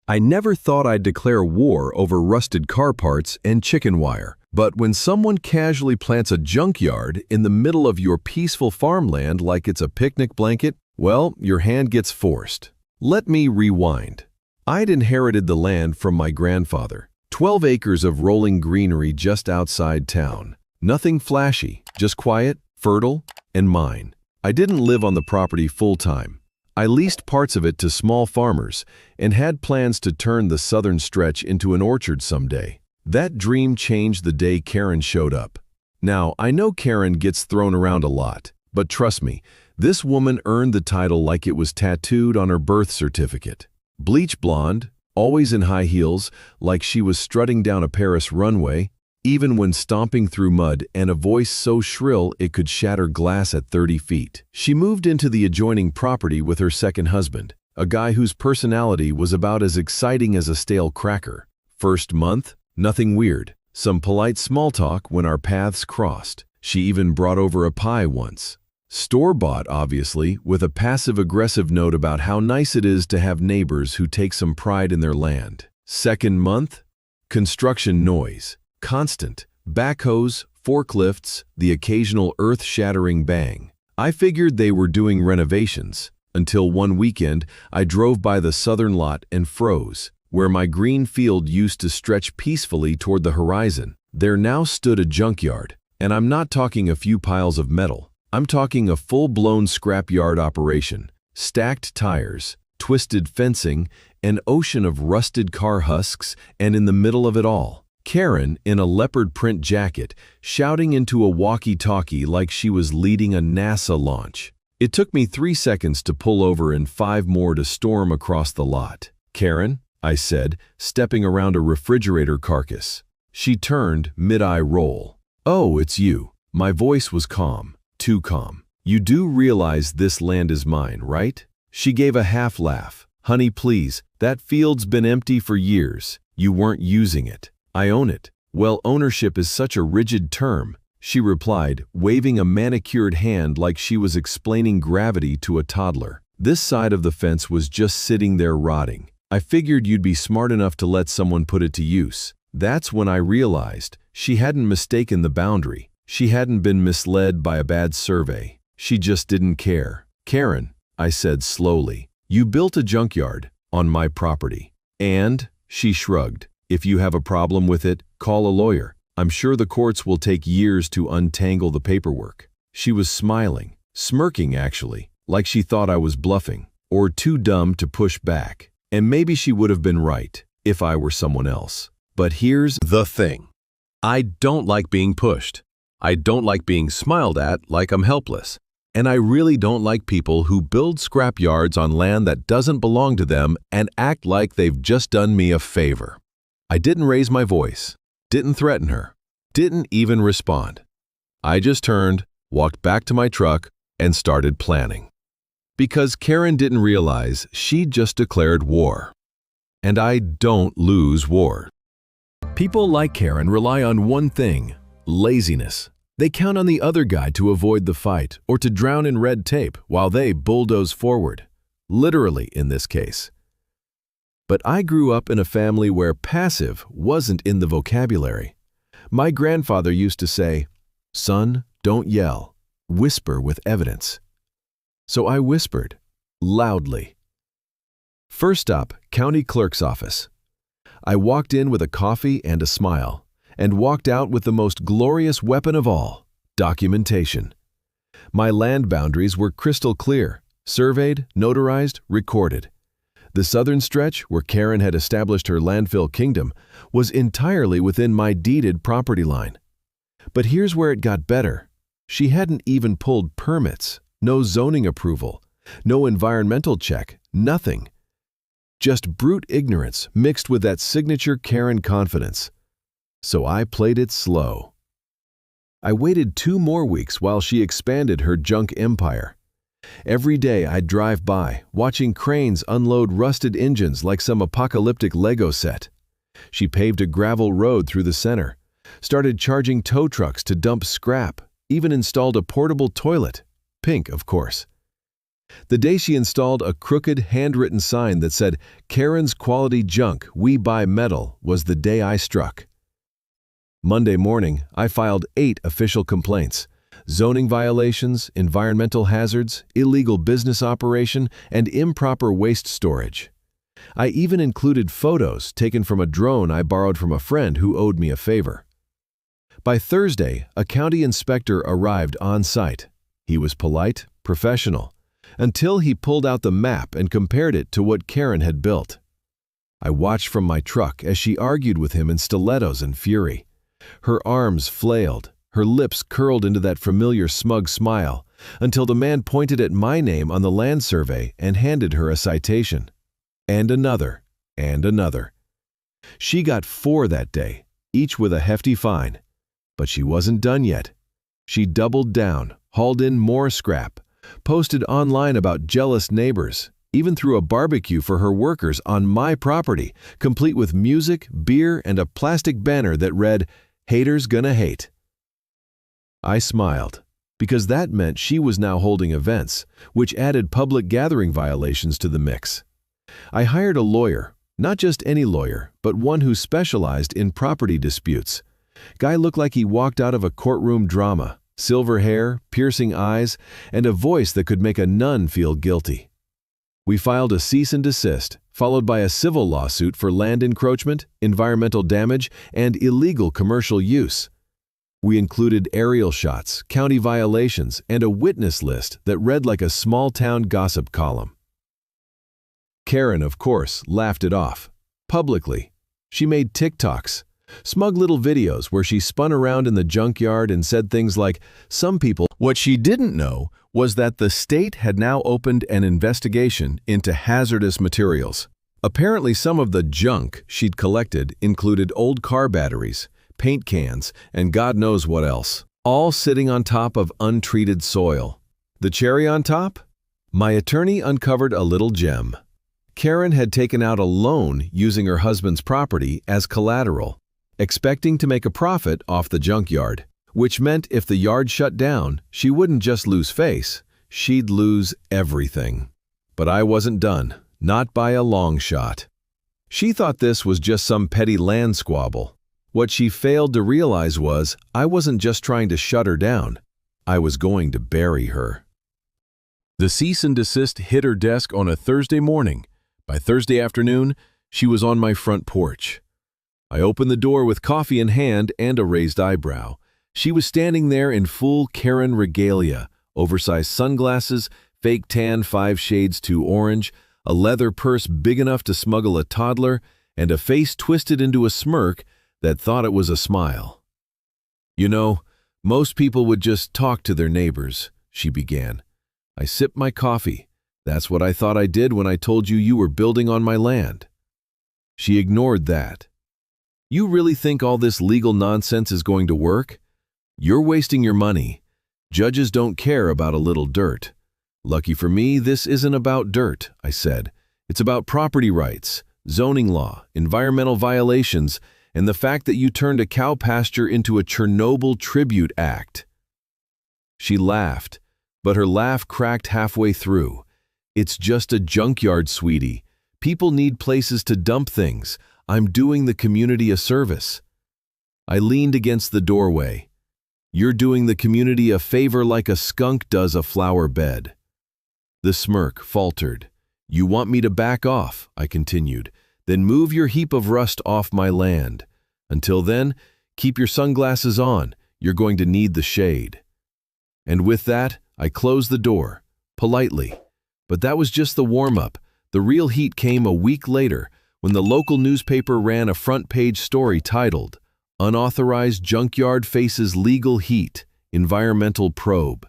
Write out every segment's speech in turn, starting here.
I never thought I'd declare war over rusted car parts and chicken wire, but when someone casually plants a junkyard in the middle of your peaceful farmland like it's a picnic blanket, well, your hand gets forced. Let me rewind. I'd inherited the land from my grandfather. 12 acres of rolling greenery just outside town. Nothing flashy, just quiet, fertile, and mine. I didn't live on the property full-time. I leased parts of it to small farmers and had plans to turn the southern stretch into an orchard someday. That dream changed the day Karen showed up. Now, I know Karen gets thrown around a lot, but trust me, this woman earned the title like it was tattooed on her birth certificate. Bleach blonde, always in high heels, like she was strutting down a Paris runway, even when stomping through mud, and a voice so shrill it could shatter glass at 30 feet. She moved into the adjoining property with her second husband, a guy whose personality was about as exciting as a stale cracker. First month, nothing weird. Some polite small talk when our paths crossed. She even brought over a pie once. Store-bought, obviously, with a passive-aggressive note about how nice it is to have neighbors who take some pride in their land. Second month, construction noise. Constant. Backhoes, forklifts, the occasional earth-shattering bang. I figured they were doing renovations, until one weekend I drove by the southern lot and froze. Where my green field used to stretch peacefully toward the horizon, there now stood a junkyard. And I'm not talking a few piles of metal. I'm talking a full-blown scrapyard operation. Stacked tires, twisted fencing, an ocean of rusted car husks, and in the middle of it all, Karen, in a leopard print jacket, shouting into a walkie-talkie like she was leading a NASA launch. It took me 3 seconds to pull over and 5 more to storm across the lot. "Karen," I said, stepping around a refrigerator carcass. She turned, mid-eye roll. "Oh, it's you." My voice was calm, too calm. "You do realize this land is mine, right?" She gave a half laugh. "Honey, please, that field's been empty for years. You weren't using it. I own it." "Well, ownership is such a rigid term," she replied, waving a manicured hand like she was explaining gravity to a toddler. "This side of the fence was just sitting there rotting. I figured you'd be smart enough to let someone put it to use." That's when I realized she hadn't mistaken the boundary. She hadn't been misled by a bad survey. She just didn't care. "Karen," I said slowly, "you built a junkyard on my property. And," she shrugged, "if you have a problem with it, call a lawyer. I'm sure the courts will take years to untangle the paperwork." She was smiling, smirking actually, like she thought I was bluffing, or too dumb to push back. And maybe she would have been right, if I were someone else. But here's the thing. I don't like being pushed. I don't like being smiled at like I'm helpless. And I really don't like people who build scrapyards on land that doesn't belong to them and act like they've just done me a favor. I didn't raise my voice, didn't threaten her, didn't even respond. I just turned, walked back to my truck, and started planning. Because Karen didn't realize she'd just declared war. And I don't lose war. People like Karen rely on one thing: laziness. They count on the other guy to avoid the fight or to drown in red tape while they bulldoze forward. Literally in this case. But I grew up in a family where passive wasn't in the vocabulary. My grandfather used to say, "Son, don't yell. Whisper with evidence." So I whispered, loudly. First stop, county clerk's office. I walked in with a coffee and a smile, and walked out with the most glorious weapon of all, documentation. My land boundaries were crystal clear, surveyed, notarized, recorded. The southern stretch, where Karen had established her landfill kingdom, was entirely within my deeded property line. But here's where it got better. She hadn't even pulled permits, no zoning approval, no environmental check, nothing. Just brute ignorance mixed with that signature Karen confidence. So I played it slow. I waited 2 more weeks while she expanded her junk empire. Every day I'd drive by, watching cranes unload rusted engines like some apocalyptic Lego set. She paved a gravel road through the center, started charging tow trucks to dump scrap, even installed a portable toilet, pink of course. The day she installed a crooked handwritten sign that said, "Karen's Quality Junk, We Buy Metal," was the day I struck. Monday morning, I filed 8 official complaints: zoning violations, environmental hazards, illegal business operation, and improper waste storage. I even included photos taken from a drone I borrowed from a friend who owed me a favor. By Thursday, a county inspector arrived on site. He was polite, professional, until he pulled out the map and compared it to what Karen had built. I watched from my truck as she argued with him in stilettos and fury. Her arms flailed, her lips curled into that familiar smug smile, until the man pointed at my name on the land survey and handed her a citation. And another, and another. She got 4 that day, each with a hefty fine. But she wasn't done yet. She doubled down, hauled in more scrap, posted online about jealous neighbors, even threw a barbecue for her workers on my property, complete with music, beer, and a plastic banner that read, "Haters gonna hate." I smiled, because that meant she was now holding events, which added public gathering violations to the mix. I hired a lawyer, not just any lawyer, but one who specialized in property disputes. Guy looked like he walked out of a courtroom drama, silver hair, piercing eyes, and a voice that could make a nun feel guilty. We filed a cease and desist, followed by a civil lawsuit for land encroachment, environmental damage, and illegal commercial use. We included aerial shots, county violations, and a witness list that read like a small-town gossip column. Karen, of course, laughed it off. Publicly. She made TikToks, smug little videos where she spun around in the junkyard and said things like, "Some people..." What she didn't know was that the state had now opened an investigation into hazardous materials. Apparently some of the junk she'd collected included old car batteries, paint cans, and God knows what else, all sitting on top of untreated soil. The cherry on top? My attorney uncovered a little gem. Karen had taken out a loan using her husband's property as collateral, expecting to make a profit off the junkyard, which meant if the yard shut down, she wouldn't just lose face, she'd lose everything. But I wasn't done, not by a long shot. She thought this was just some petty land squabble. What she failed to realize was I wasn't just trying to shut her down, I was going to bury her. The cease and desist hit her desk on a Thursday morning. By Thursday afternoon, she was on my front porch. I opened the door with coffee in hand and a raised eyebrow. She was standing there in full Karen regalia, oversized sunglasses, fake tan 5 shades too orange, a leather purse big enough to smuggle a toddler, and a face twisted into a smirk that thought it was a smile. "You know, most people would just talk to their neighbors," she began. I sipped my coffee. "That's what I thought I did when I told you you were building on my land." She ignored that. "You really think all this legal nonsense is going to work? You're wasting your money. Judges don't care about a little dirt." "Lucky for me, this isn't about dirt," I said. "It's about property rights, zoning law, environmental violations, and the fact that you turned a cow pasture into a Chernobyl tribute act." She laughed, but her laugh cracked halfway through. "It's just a junkyard, sweetie. People need places to dump things. I'm doing the community a service." I leaned against the doorway. "You're doing the community a favor like a skunk does a flower bed." The smirk faltered. "You want me to back off," I continued. "Then move your heap of rust off my land. Until then, keep your sunglasses on. You're going to need the shade." And with that, I closed the door, politely. But that was just the warm-up. The real heat came a week later when the local newspaper ran a front-page story titled, "Unauthorized Junkyard Faces Legal Heat, Environmental Probe."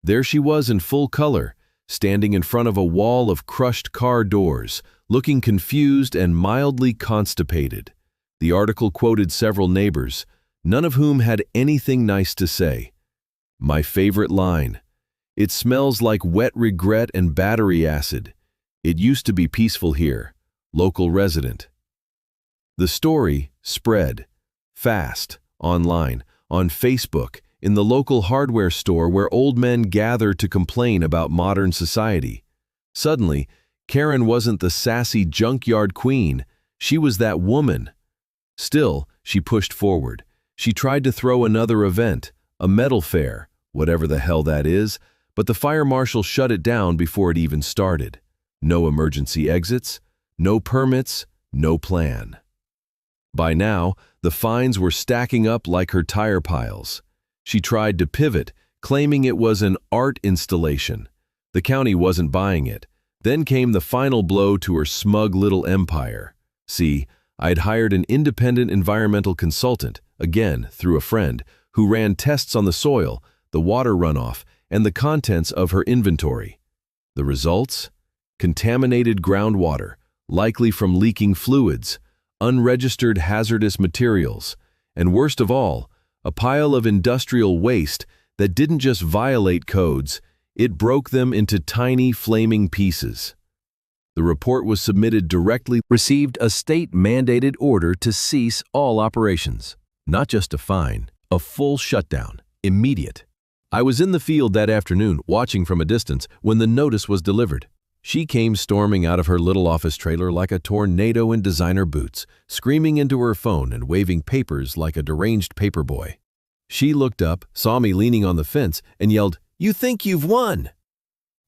There she was in full color, standing in front of a wall of crushed car doors, looking confused and mildly constipated. The article quoted several neighbors, none of whom had anything nice to say. My favorite line, "It smells like wet regret and battery acid. It used to be peaceful here. Local resident." The story spread fast online, on Facebook, in the local hardware store where old men gather to complain about modern society. Suddenly, Karen wasn't the sassy junkyard queen, she was that woman. Still, she pushed forward. She tried to throw another event, a metal fair, whatever the hell that is, but the fire marshal shut it down before it even started. No emergency exits, no permits, no plan. By now, the fines were stacking up like her tire piles. She tried to pivot, claiming it was an art installation. The county wasn't buying it. Then came the final blow to her smug little empire. See, I'd hired an independent environmental consultant, again through a friend, who ran tests on the soil, the water runoff, and the contents of her inventory. The results? Contaminated groundwater, likely from leaking fluids, unregistered hazardous materials, and worst of all, a pile of industrial waste that didn't just violate codes, it broke them into tiny flaming pieces. The report was submitted directly, received a state-mandated order to cease all operations. Not just a fine, a full shutdown, immediate. I was in the field that afternoon, watching from a distance, when the notice was delivered. She came storming out of her little office trailer like a tornado in designer boots, screaming into her phone and waving papers like a deranged paperboy. She looked up, saw me leaning on the fence, and yelled, "You think you've won?"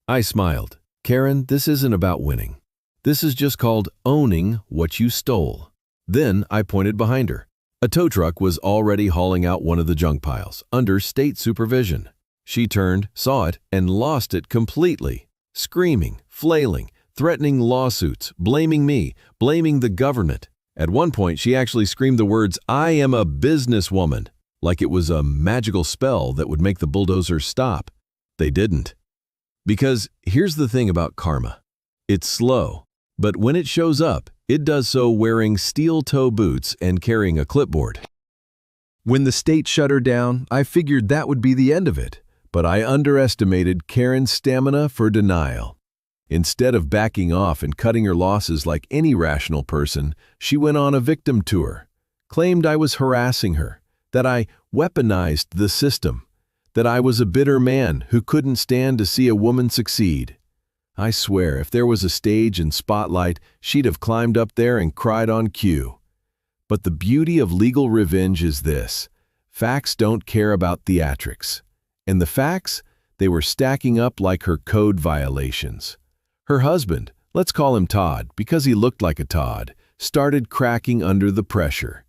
I smiled. Karen, this isn't about winning. This is just called owning what you stole. Then I pointed behind her. A tow truck was already hauling out one of the junk piles, under state supervision. She turned, saw it, and lost it completely. Screaming, flailing, threatening lawsuits, blaming me, blaming the government. At one point, she actually screamed the words, "I am a businesswoman," like it was a magical spell that would make the bulldozers stop. They didn't. Because here's the thing about karma. It's slow, but when it shows up, it does so wearing steel-toe boots and carrying a clipboard. When the state shut her down, I figured that would be the end of it, but I underestimated Karen's stamina for denial. Instead of backing off and cutting her losses like any rational person, she went on a victim tour, claimed I was harassing her, that I weaponized the system, that I was a bitter man who couldn't stand to see a woman succeed. I swear, if there was a stage and spotlight, she'd have climbed up there and cried on cue. But the beauty of legal revenge is this: facts don't care about theatrics. And the facts? They were stacking up like her code violations. Her husband, let's call him Todd because he looked like a Todd, started cracking under the pressure.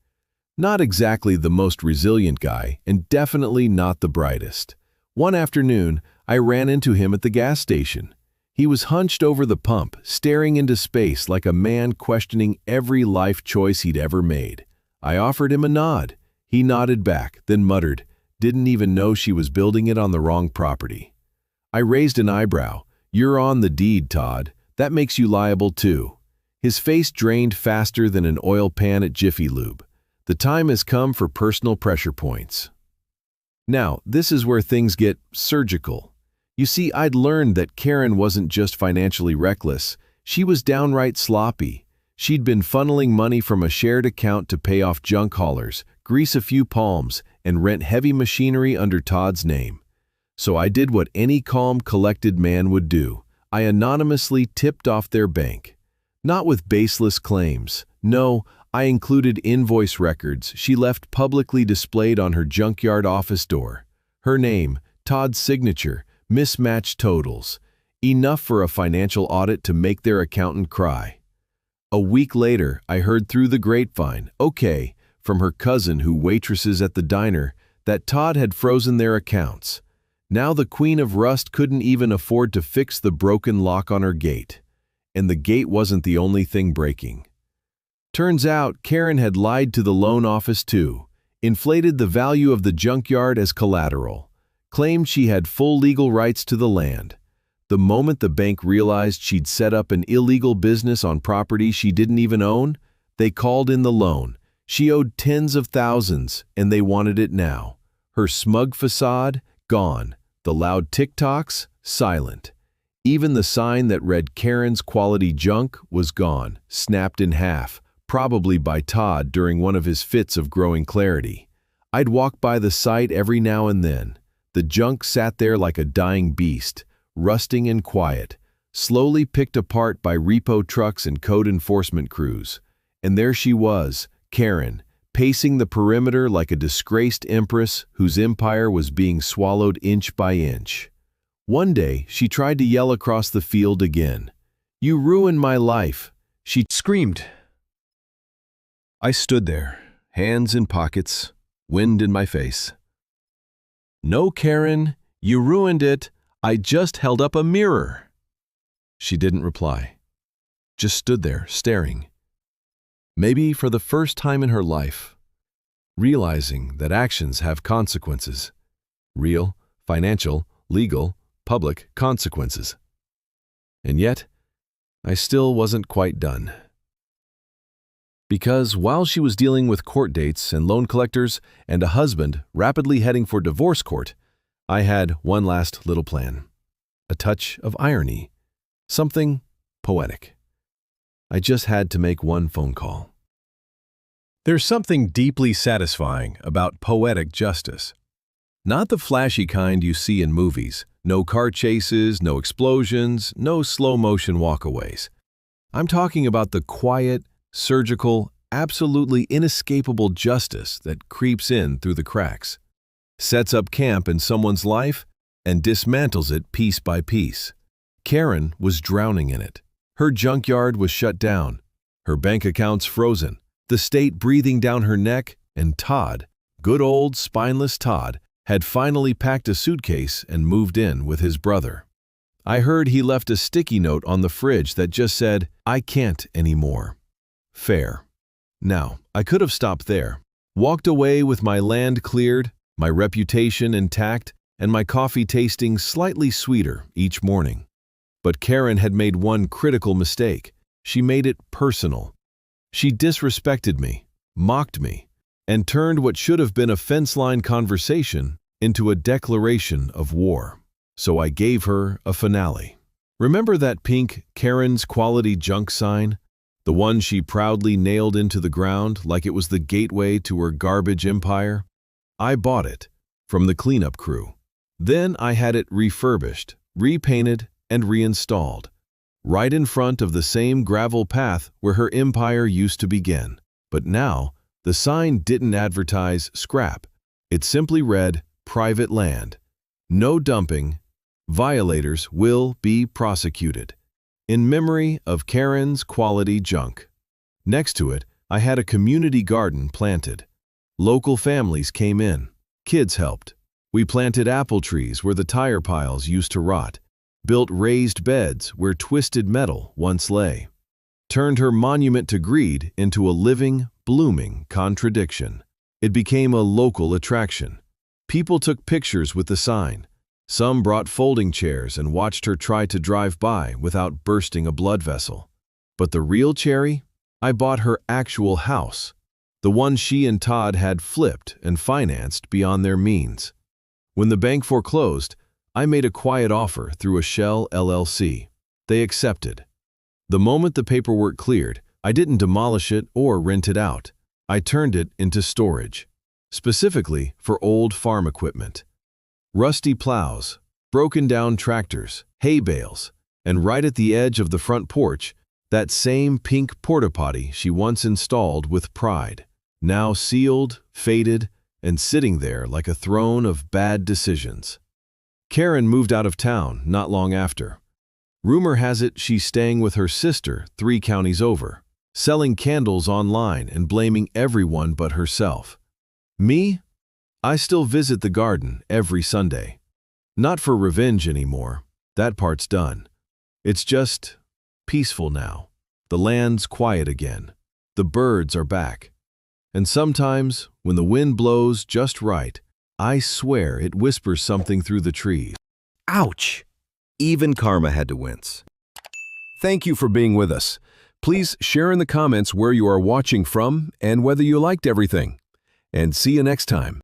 Not exactly the most resilient guy, and definitely not the brightest. One afternoon, I ran into him at the gas station. He was hunched over the pump, staring into space like a man questioning every life choice he'd ever made. I offered him a nod. He nodded back, then muttered, "Didn't even know she was building it on the wrong property." I raised an eyebrow. "You're on the deed, Todd. That makes you liable too." His face drained faster than an oil pan at Jiffy Lube. The time has come for personal pressure points. Now, this is where things get surgical. You see, I'd learned that Karen wasn't just financially reckless, she was downright sloppy. She'd been funneling money from a shared account to pay off junk haulers, grease a few palms, and rent heavy machinery under Todd's name. So I did what any calm, collected man would do. I anonymously tipped off their bank. Not with baseless claims. No, I included invoice records she left publicly displayed on her junkyard office door. Her name, Todd's signature, mismatched totals. Enough for a financial audit to make their accountant cry. A week later, I heard through the grapevine, okay, from her cousin who waitresses at the diner, that Todd had frozen their accounts. Now the Queen of Rust couldn't even afford to fix the broken lock on her gate. And the gate wasn't the only thing breaking. Turns out Karen had lied to the loan office too, inflated the value of the junkyard as collateral, claimed she had full legal rights to the land. The moment the bank realized she'd set up an illegal business on property she didn't even own, they called in the loan. She owed tens of thousands, and they wanted it now. Her smug facade, gone. The loud TikToks, silent. Even the sign that read Karen's Quality Junk was gone, snapped in half, probably by Todd during one of his fits of growing clarity. I'd walk by the site every now and then. The junk sat there like a dying beast, rusting and quiet, slowly picked apart by repo trucks and code enforcement crews. And there she was, Karen, pacing the perimeter like a disgraced empress whose empire was being swallowed inch by inch. One day, she tried to yell across the field again. "You ruined my life," she screamed. I stood there, hands in pockets, wind in my face. "No, Karen, you ruined it. I just held up a mirror." She didn't reply, just stood there, staring. Maybe for the first time in her life, realizing that actions have consequences. Real, financial, legal, public consequences. And yet, I still wasn't quite done. Because while she was dealing with court dates and loan collectors and a husband rapidly heading for divorce court, I had one last little plan. A touch of irony. Something poetic. I just had to make one phone call. There's something deeply satisfying about poetic justice. Not the flashy kind you see in movies. No car chases, no explosions, no slow-motion walkaways. I'm talking about the quiet, surgical, absolutely inescapable justice that creeps in through the cracks, sets up camp in someone's life, and dismantles it piece by piece. Karen was drowning in it. Her junkyard was shut down, her bank accounts frozen, the state breathing down her neck, and Todd, good old spineless Todd, had finally packed a suitcase and moved in with his brother. I heard he left a sticky note on the fridge that just said, "I can't anymore." Fair. Now, I could have stopped there, walked away with my land cleared, my reputation intact, and my coffee tasting slightly sweeter each morning. But Karen had made one critical mistake. She made it personal. She disrespected me, mocked me, and turned what should have been a fence-line conversation into a declaration of war. So I gave her a finale. Remember that pink Karen's Quality Junk sign? The one she proudly nailed into the ground like it was the gateway to her garbage empire? I bought it from the cleanup crew. Then I had it refurbished, repainted, and reinstalled, right in front of the same gravel path where her empire used to begin. But now, the sign didn't advertise scrap. It simply read, "Private land. No dumping. Violators will be prosecuted. In memory of Karen's Quality Junk." Next to it, I had a community garden planted. Local families came in. Kids helped. We planted apple trees where the tire piles used to rot, built raised beds where twisted metal once lay, turned her monument to greed into a living, blooming contradiction. It became a local attraction. People took pictures with the sign. Some brought folding chairs and watched her try to drive by without bursting a blood vessel. But the real cherry? I bought her actual house, the one she and Todd had flipped and financed beyond their means. When the bank foreclosed, I made a quiet offer through a shell LLC. They accepted. The moment the paperwork cleared, I didn't demolish it or rent it out. I turned it into storage, specifically for old farm equipment. Rusty plows, broken down tractors, hay bales, and right at the edge of the front porch, that same pink porta potty she once installed with pride, now sealed, faded, and sitting there like a throne of bad decisions. Karen moved out of town not long after. Rumor has it she's staying with her sister 3 counties over, selling candles online and blaming everyone but herself. Me? I still visit the garden every Sunday. Not for revenge anymore. That part's done. It's just peaceful now. The land's quiet again. The birds are back. And sometimes, when the wind blows just right, I swear it whispers something through the trees. Ouch! Even karma had to wince. Thank you for being with us. Please share in the comments where you are watching from and whether you liked everything. And see you next time.